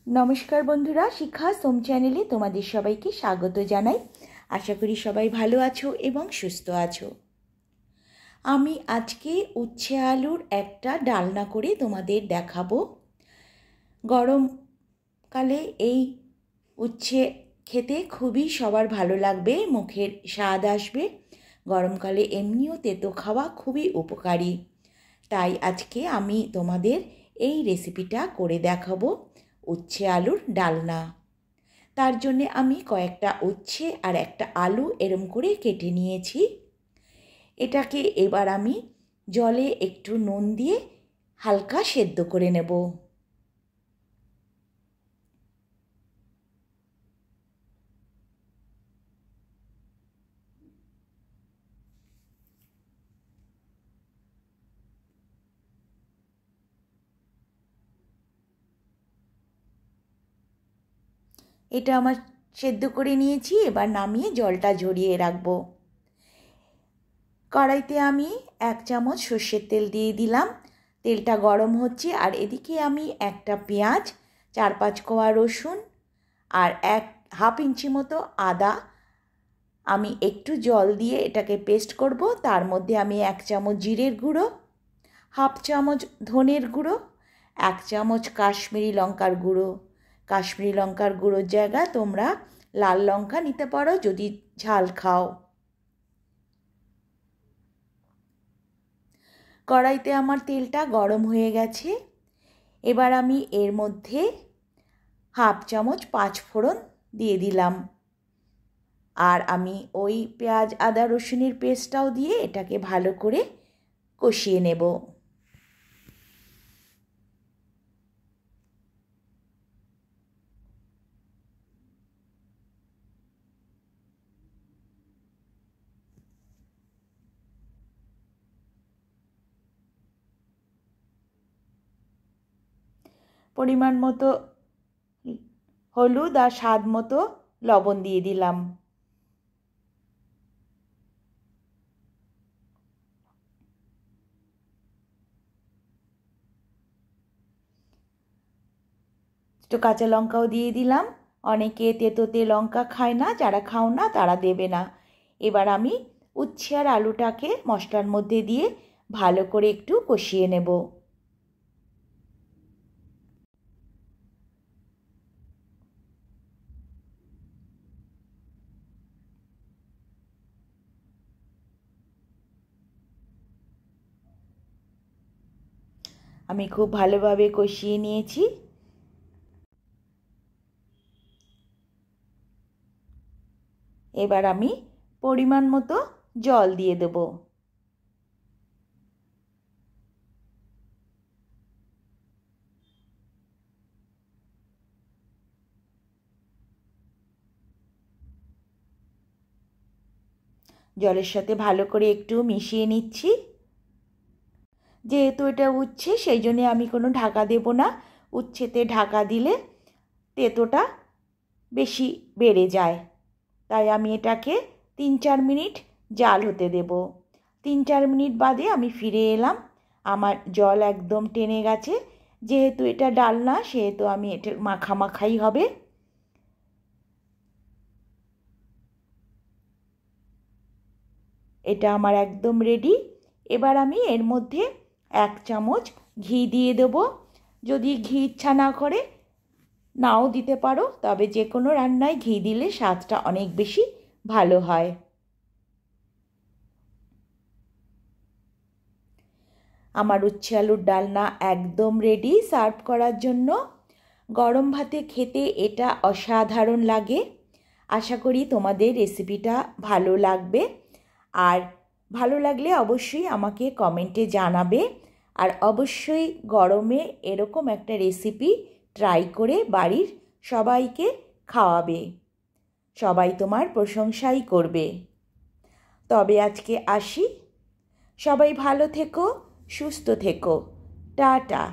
नमस्कार बंधुरा शिखा सोम चैनेले तुम्हादेर सबाइके स्वागत जानाई। आशा करी सबाई भालो आछो एबं सुस्थ आछो। आमी आजके उच्छे आलुर एकटा डालना करे तुम्हादेर देखाबो। गरमकाले एई उच्छे खेते खूबई सबार भालो लागबे, मुखेर स्वाद आसबे। गरमकाले एमनिओ तेतो खावा खूबई उपकारी, ताई आजके आमी तुम्हादेर एई रेसिपिटा करे देखाबो उच्छे आलुर डालना। तार जन्य आमी कयेकटा उच्छे और एकटा आलू एरम करे केटे निয়েছি। एटाके एबार आमी जले एकटू नुन दिए हालका सेদ্ধ करे नेब। এটা আমার সেদ্ধ করে নিয়েছি, এবার নামিয়ে জলটা ঝরিয়ে রাখবো। কড়াইতে আমি 1 চামচ সরষের তেল দিয়ে দিলাম। তেলটা গরম হচ্ছে আর এদিকে আমি একটা পেঁয়াজ, 4-5 কোয়া রসুন আর হাফ ইঞ্চি মতো আদা আমি একটু জল দিয়ে এটাকে পেস্ট করব। তার মধ্যে আমি 1 চামচ জিরের গুঁড়ো, হাফ চামচ ধনের গুঁড়ো, 1 চামচ কাশ্মীরি লঙ্কার গুঁড়ো। কাশ্মীরি লঙ্কার গুঁড়োর জায়গায় তোমরা লাল লঙ্কা নিতে পারো যদি ঝাল খাও। কড়াইতে আমার তেলটা গরম হয়ে গেছে। এবার আমি এর মধ্যে হাফ চামচ 5 ফোড়ন দিয়ে দিলাম আর আমি ওই পেঁয়াজ আদা রসুনের পেস্টটাও দিয়ে এটাকে ভালো করে কষিয়ে নেব। পরিমাণ মতো হলুদ আর স্বাদ মতো লবণ দিয়ে দিলাম। একটু কাঁচা লঙ্কাও দিয়ে দিলাম। অনেকে তেতোতে লঙ্কা খায় না, যারা খাও না তারা দেবে না। এবার আমি উচ্ছে আর আলুটাকে মশলার মধ্যে দিয়ে ভালো করে একটু কষিয়ে নেব। আমি খুব ভালোভাবে কষিয়ে নিয়েছি। এবার আমি পরিমাণ মতো জল দিয়ে দেব। জলের সাথে ভালো করে একটু মিশিয়ে নিচ্ছি। যেহেতু এটা উচ্ছে সেই জন্য আমি কোনো ঢাকা দেব না। উচ্ছেতে ঢাকা দিলে তেতোটা বেশি বেড়ে যায়, তাই আমি এটাকে 3-4 মিনিট জাল হতে দেব। 3-4 মিনিট বাদে আমি ফিরে এলাম। আমার জল একদম টেনে গেছে। যেহেতু এটা ডালনা সেহেতু আমি এটা মাখামাখাই হবে। এটা আমার একদম রেডি। এবার আমি এর মধ্যে 1 চামচ ঘি দিয়ে দেব। যদি ঘি ইচ্ছা না করে নাও দিতে পারো, তবে যে কোনো রান্নায় ঘি দিলে স্বাদটা অনেক বেশি ভালো হয়। আমার উচ্ছে আলুর ডালনা একদম রেডি সার্ভ করার জন্য। গরম ভাতে খেতে এটা অসাধারণ লাগে। আশা করি তোমাদের রেসিপিটা ভালো লাগবে, আর ভালো লাগলে অবশ্যই আমাকে কমেন্টে জানাবে। আর অবশ্যই গরমে এরকম একটা রেসিপি ট্রাই করে বাড়ির সবাইকে খাওয়াবে। সবাই তোমার প্রশংসাই করবে। তবে আজকে আসি। সবাই ভালো থেকো, সুস্থ থেকো। টাটা।